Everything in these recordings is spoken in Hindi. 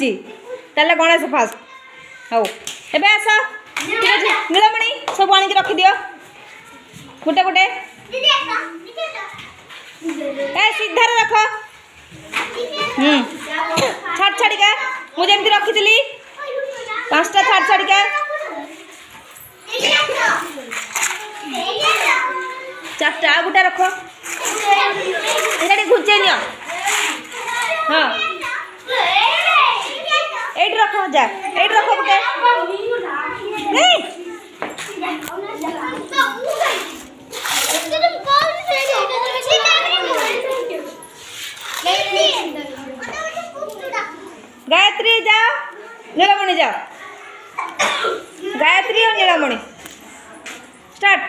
रही ताले गणेश फास्ट हौ एबे आस ठीक अच्छे नीलमणि सब आनिक रखी दियो गोटे गोटे ए सीधार रख छाड़ छाड़िका मुझे एमती रखी थी 5टा छाड़ छाड़िका 4टा आ गोटे रख ये घुंचे नि हाँ एट रख जा एट रख गोटे गायत्री जाओ नीलमणि जाओ गायत्री और नीलमणि स्टार्ट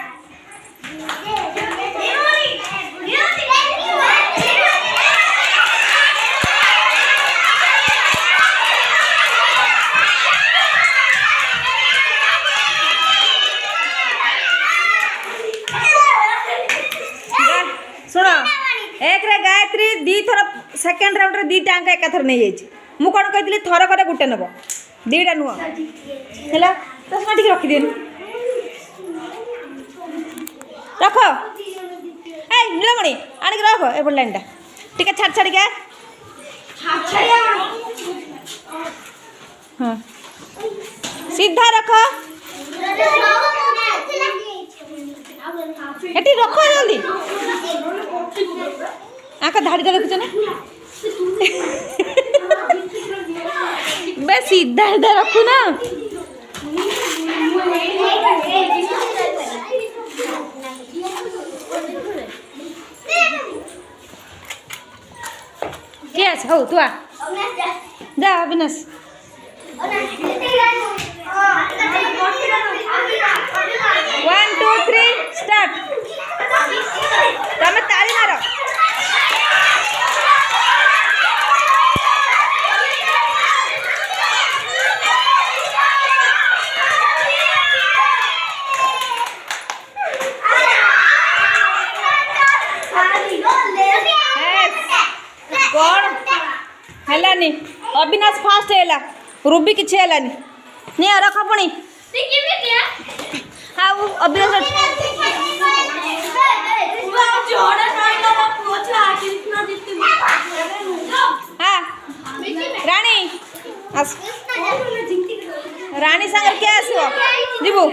शुण एक रे गायत्री दी थर सेकेंड राउंड रे 2टा अंक एकाथर नहीं जाइए मु कौन कही थर करे गोटे नब 2टा नुह है तो ठीक रखिदे रख ए नीलमणि आणिक रख एपट लाइनटा टिके छाड़ छाड़िका हाँ सीधा रख एटी रख जल्दी आँख धाड़ीटा देखुच ना बे सीधा सीधा रखु ना Yes, हो तू आ जा अविनाश 1 2 3 स्टार्ट तमें ताली मारो कौन हेलानी अविनाश फास्ट है रूबी किसी हेलानी नहीं रख पुणी हाँ अविनाश हाँ रानी रानी सागर क्या आसो जीवु